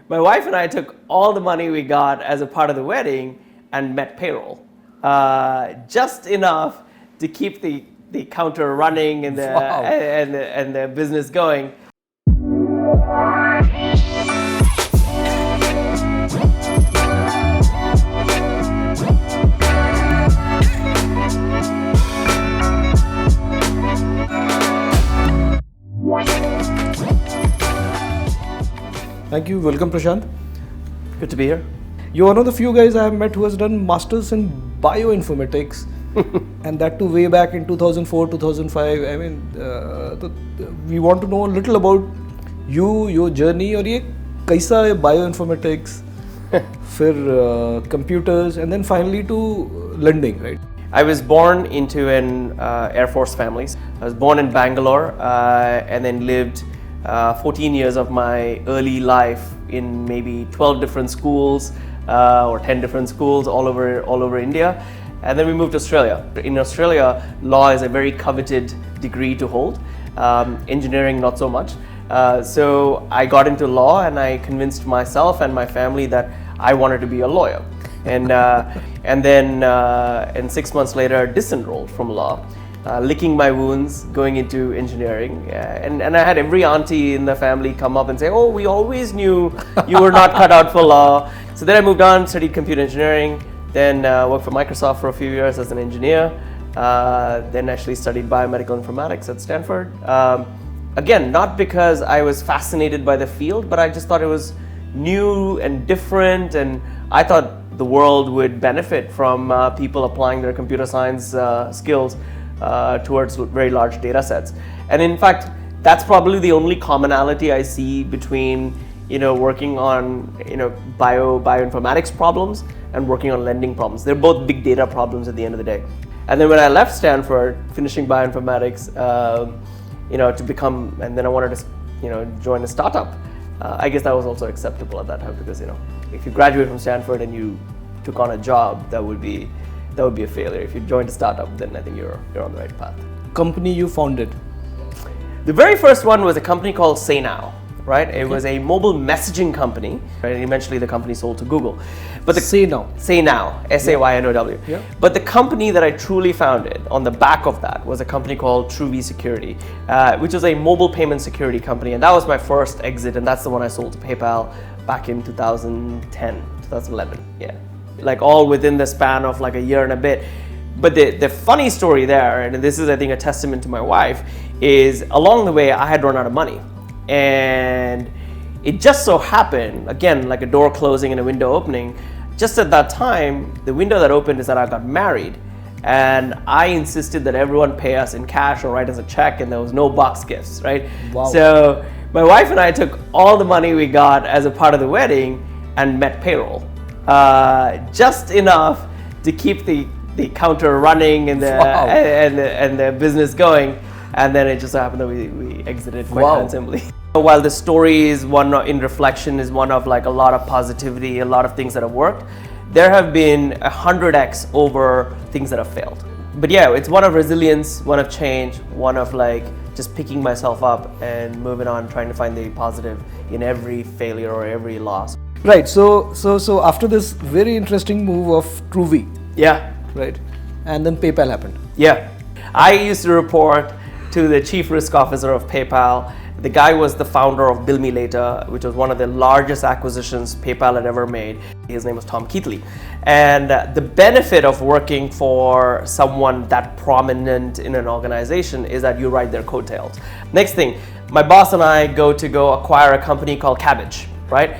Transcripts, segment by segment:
My wife and I took all the money we got as a part of the wedding and met payroll. Just enough to keep the counter running and the business going. Thank you. Welcome, Prashanth. Good to be here. You're one of the few guys I have met who has done masters in bioinformatics, and that too way back in 2004, 2005. I mean, we want to know a little about you, your journey, और ये कैसा है bioinformatics, फिर computers, and then finally to lending, right? I was born into an Air Force family. I was born in Bangalore and then lived 14 years of my early life in maybe 12 different schools or 10 different schools all over India. And then we moved to Australia. In Australia, law is a very coveted degree to hold. Engineering, not so much. So I got into law and I convinced myself and my family that I wanted to be a lawyer. And then 6 months later, disenrolled from law. Licking my wounds, going into engineering, and I had every auntie in the family come up and say, "Oh, we always knew you were not cut out for law." So then I moved on, studied computer engineering, then worked for Microsoft for a few years as an engineer, then actually studied Biomedical Informatics at Stanford. Again, not because I was fascinated by the field, but I just thought it was new and different, and I thought the world would benefit from people applying their computer science skills towards very large data sets. And in fact, that's probably the only commonality I see between working on bioinformatics problems and working on lending problems. They're both big data problems at the end of the day. And then when I left Stanford, finishing bioinformatics, to become, and then I wanted to join a startup. I guess that was also acceptable at that time because if you graduate from Stanford and you took on a job, that would be a failure. If you joined a startup, then I think you're on the right path. Company you founded? The very first one was a company called Say Now, right? It was a mobile messaging company, right? And eventually the company sold to Google. But Say Now, SAYNOW. Yeah. But the company that I truly founded on the back of that was a company called TrueV Security, which was a mobile payment security company. And that was my first exit, and that's the one I sold to PayPal back in 2011. Yeah. Like all within the span of like a year and a bit. But the funny story there, and this is I think a testament to my wife, is along the way I had run out of money. And it just so happened, again, like a door closing and a window opening, just at that time, the window that opened is that I got married. And I insisted that everyone pay us in cash or write us a check, and there was no box gifts, right? Wow. So my wife and I took all the money we got as a part of the wedding and met payroll. Just enough to keep the counter running and the business going, and then it just happened that we exited quite handsomely. While the story is one in reflection, is one of like a lot of positivity, a lot of things that have worked, there have been 100x over things that have failed. But yeah, it's one of resilience, one of change, one of like just picking myself up and moving on, trying to find the positive in every failure or every loss. Right. So after this very interesting move of TrueV. Yeah. Right. And then PayPal happened. Yeah. I used to report to the chief risk officer of PayPal. The guy was the founder of Bill Me Later, which was one of the largest acquisitions PayPal had ever made. His name was Tom Keathley. And the benefit of working for someone that prominent in an organization is that you ride their coattails. Next thing, my boss and I go acquire a company called Cabbage, right?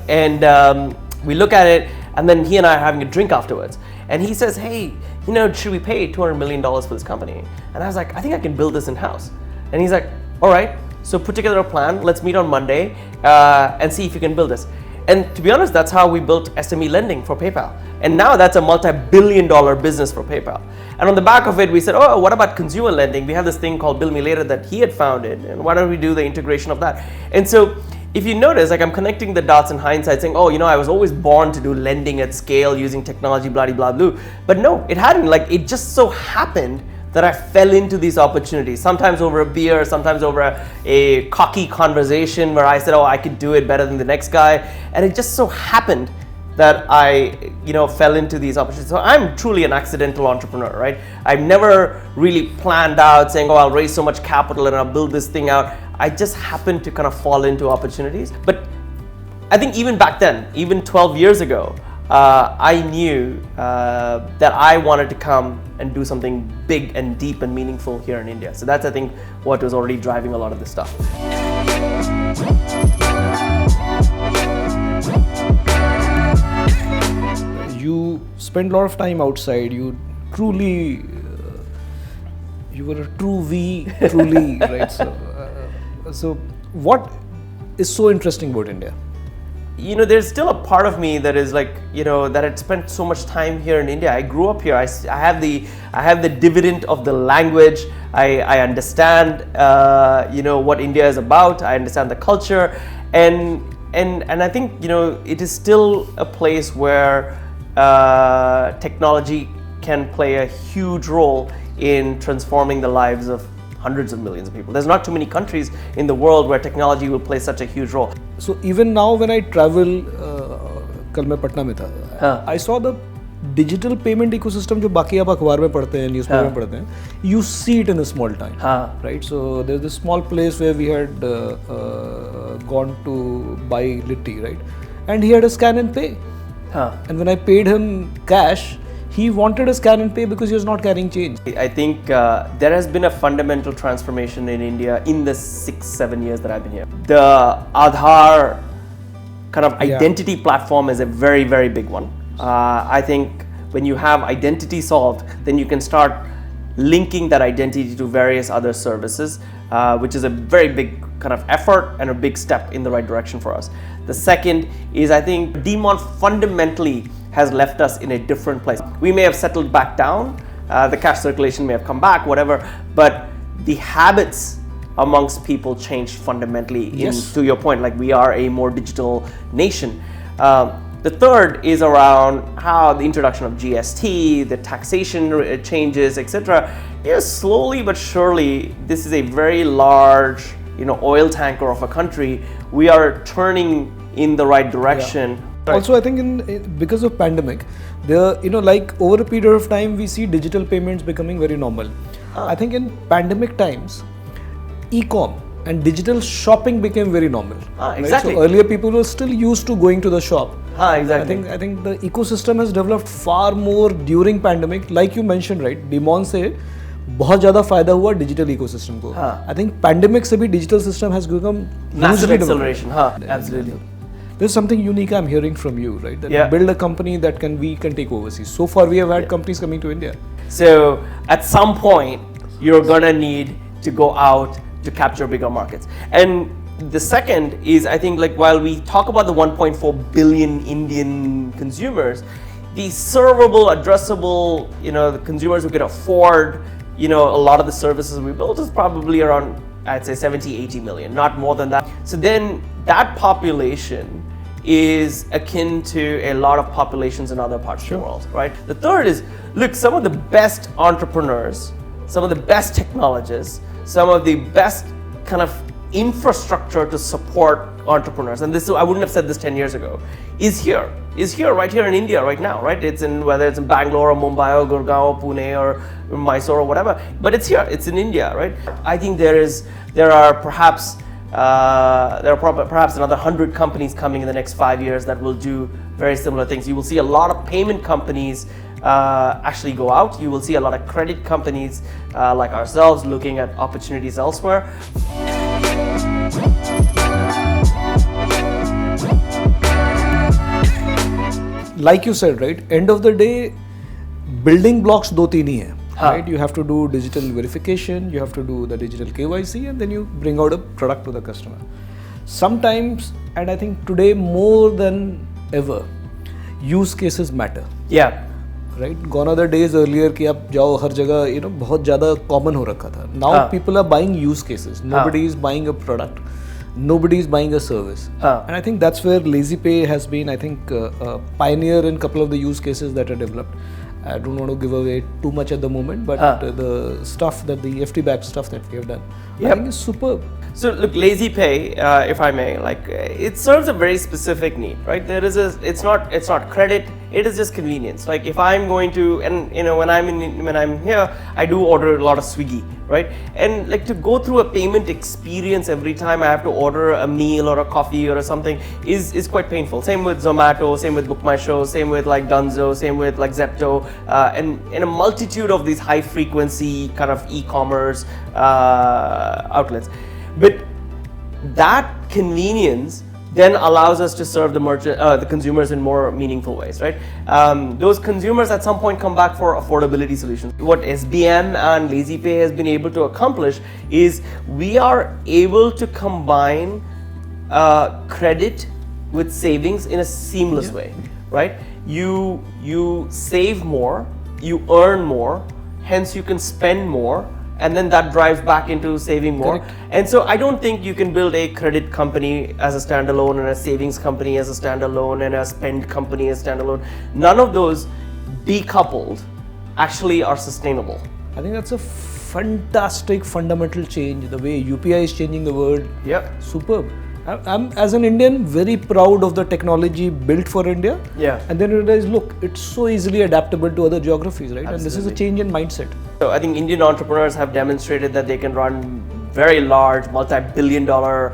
And we look at it, and then he and I are having a drink afterwards. And he says, "Hey, should we pay $200 million for this company?" And I was like, "I think I can build this in-house." And he's like, "All right, so put together a plan. Let's meet on Monday and see if you can build this." And to be honest, that's how we built SME lending for PayPal. And now that's a multi-billion-dollar business for PayPal. And on the back of it, we said, "Oh, what about consumer lending? We have this thing called Bill Me Later that he had founded, and why don't we do the integration of that?" And so if you notice, like I'm connecting the dots in hindsight saying, "Oh, I was always born to do lending at scale using technology, blah, blah, blah, blah." But no, it hadn't. Like it just so happened that I fell into these opportunities, sometimes over a beer, sometimes over a cocky conversation where I said, oh, I could do it better than the next guy. And it just so happened that I, fell into these opportunities. So I'm truly an accidental entrepreneur, right? I've never really planned out saying, oh, I'll raise so much capital and I'll build this thing out. I just happened to kind of fall into opportunities. But I think even back then, even 12 years ago, I knew that I wanted to come and do something big and deep and meaningful here in India. So that's, I think, what was already driving a lot of this stuff. You spend a lot of time outside. You truly, you were a true V, truly, right? So what is so interesting about India? There's still a part of me that is like, that had spent so much time here in India. I grew up here. I have the dividend of the language. I understand, what India is about. I understand the culture, and I think, it is still a place where technology can play a huge role in transforming the lives of hundreds of millions of people. There's not too many countries in the world where technology will play such a huge role. So even now when I travel, कल मैं पटना में था, I saw the digital payment ecosystem जो बाकी आप अखबार में पढ़ते हैं, न्यूज़पेपर में पढ़ते हैं, you see it in a small town, right? So there's this small place where we had gone to buy litti, right? And he had a scan and pay. And when I paid him cash, he wanted a scan and pay because he was not carrying change. I think there has been a fundamental transformation in India in the 6-7 years that I've been here. The Aadhaar kind of identity platform is a very, very big one. I think when you have identity solved, then you can start linking that identity to various other services, which is a very big kind of effort and a big step in the right direction for us. The second is, I think Demon fundamentally has left us in a different place. We may have settled back down, the cash circulation may have come back, whatever, but the habits amongst people changed fundamentally. To your point, like we are a more digital nation. The third is around how the introduction of GST, the taxation changes, etc. Slowly but surely, this is a very large, oil tanker of a country. We are turning in the right direction. Right. Also, I think because of pandemic, like over a period of time, we see digital payments becoming very normal. I think in pandemic times, e-com and digital shopping became very normal. Exactly. Right? So earlier people were still used to going to the shop. Exactly. I think the ecosystem has developed far more during pandemic. Like you mentioned, right? Demon से बहुत ज़्यादा फायदा हुआ digital ecosystem को. I think pandemic से भी digital system has become massive acceleration. Absolutely. There's something unique I'm hearing from you, right? That build a company that we can take overseas. So far, we have had companies coming to India. So at some point, you're gonna need to go out to capture bigger markets. And the second is, I think, like while we talk about the 1.4 billion Indian consumers, the servable, addressable, the consumers who can afford, a lot of the services we built is probably around, I'd say 70, 80 million, not more than that. So then that population is akin to a lot of populations in other parts of the world, right? The third is, look, some of the best entrepreneurs, some of the best technologists, some of the best kind of infrastructure to support entrepreneurs, and this, I wouldn't have said this 10 years ago, is here right here in India right now, right? It's in, whether it's in Bangalore or Mumbai or Gurgaon or Pune or Mysore or whatever, but it's here, it's in India, right? I think there are perhaps another 100 companies coming in the next 5 years that will do very similar things. You will see a lot of payment companies actually go out. You will see a lot of credit companies like ourselves looking at opportunities elsewhere. Like you said, right? End of the day, building blocks दो तीन ही हैं. Right? You have to do digital verification, you have to do the digital KYC, and then you bring out a product to the customer. Sometimes, and I think today more than ever, use cases matter. Yeah. Right? Gone are the days earlier कि आप जाओ हर जगह, बहुत ज़्यादा common हो रखा था. Now people are buying use cases. Nobody is buying a product. Nobody is buying a service. And I think that's where LazyPay has been, I think, a pioneer in a couple of the use cases that are developed. I don't want to give away too much at the moment, but the stuff that the FT-backed stuff that we have done, I think is superb. So look, LazyPay, if I may, like it serves a very specific need, right? It's not credit, it is just convenience. Like if I'm going to, and when I'm here, I do order a lot of Swiggy, right? And like to go through a payment experience every time I have to order a meal or a coffee or something is quite painful. Same with Zomato, same with Book My Show, same with like Dunzo, same with like Zepto, and in a multitude of these high frequency kind of e-commerce outlets. But that convenience then allows us to serve the consumers in more meaningful ways, right? Those consumers at some point come back for affordability solutions. What SBM and LazyPay has been able to accomplish is we are able to combine credit with savings in a seamless way, right? You save more, you earn more, hence you can spend more, and then that drives back into saving more. Correct. And so I don't think you can build a credit company as a standalone and a savings company as a standalone and a spend company as standalone. None of those decoupled actually are sustainable. I think that's a fantastic fundamental change. The way UPI is changing the world, superb. I'm, as an Indian, very proud of the technology built for India. And then you realize, look, it's so easily adaptable to other geographies, right? Absolutely. And this is a change in mindset. So I think Indian entrepreneurs have demonstrated that they can run very large, multi-billion-dollar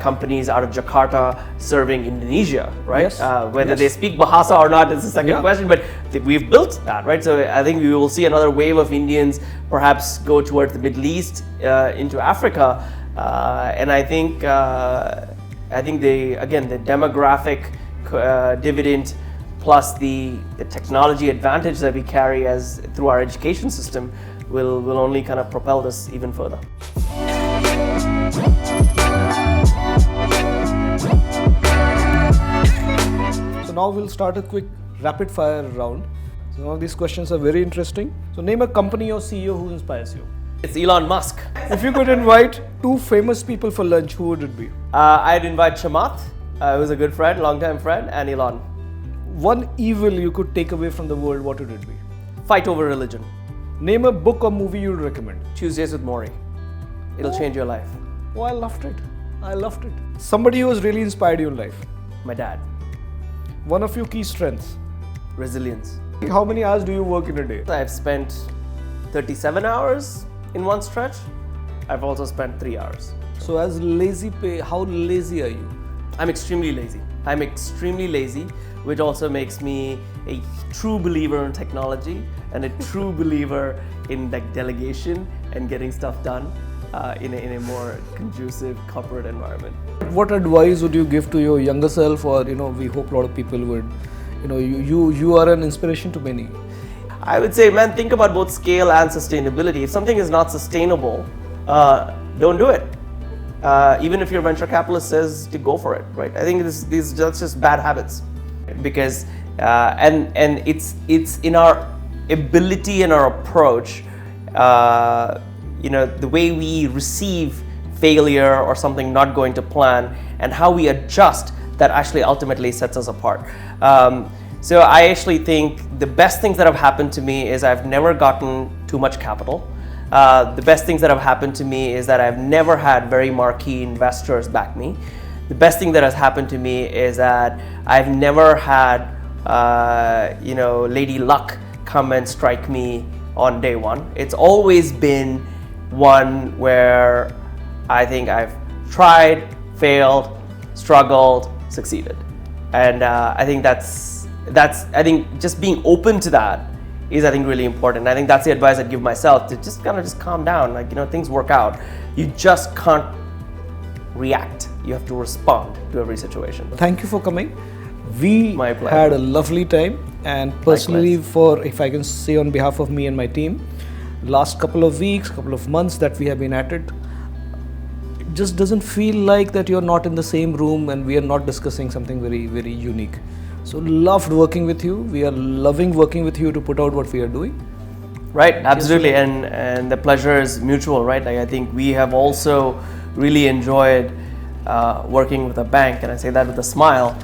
companies out of Jakarta serving Indonesia, right? Whether they speak Bahasa or not is the second question, but we've built that, right? So I think we will see another wave of Indians perhaps go towards the Middle East, into Africa, and I think the demographic dividend plus the technology advantage that we carry as through our education system will only kind of propel this even further. So now we'll start a quick rapid fire round. So now these questions are very interesting. So name a company or CEO who inspires you. It's Elon Musk. If you could invite two famous people for lunch, who would it be? I'd invite Chamath, who's a good friend, long-time friend, and Elon. One evil you could take away from the world, what would it be? Fight over religion. Name a book or movie you would recommend. Tuesdays with Maury. It'll change your life. Oh, I loved it. I loved it. Somebody who has really inspired you in life. My dad. One of your key strengths. Resilience. How many hours do you work in a day? I've spent 37 hours in one stretch. I've also spent 3 hours. So as LazyPay, how lazy are you? I'm extremely lazy. I'm extremely lazy, which also makes me a true believer in technology and a true believer in like delegation and getting stuff done in a more conducive corporate environment. What advice would you give to your younger self, or we hope a lot of people would, you are an inspiration to many. I would say, man, think about both scale and sustainability. If something is not sustainable, don't do it. Even if your venture capitalist says to go for it, right? I think that's just bad habits, because and it's in our ability and our approach, the way we receive failure or something not going to plan and how we adjust that actually ultimately sets us apart. So I actually think the best things that have happened to me is I've never gotten too much capital. The best things that have happened to me is that I've never had very marquee investors back me. The best thing that has happened to me is that I've never had, Lady Luck come and strike me on day one. It's always been one where I think I've tried, failed, struggled, succeeded. And I think I think just being open to that is, I think, really important. I think that's the advice I'd give myself, to just kind of just calm down. Like, things work out. You just can't react. You have to respond to every situation. Thank you for coming. We My pleasure. had a lovely time, and personally, if I can say on behalf of me and my team, last couple of weeks, couple of months that we have been at it, it just doesn't feel like that you're not in the same room and we are not discussing something very, very unique. So loved working with you. We are loving working with you to put out what we are doing. Right, absolutely, and the pleasure is mutual, right? I think we have also really enjoyed working with a bank, and I say that with a smile.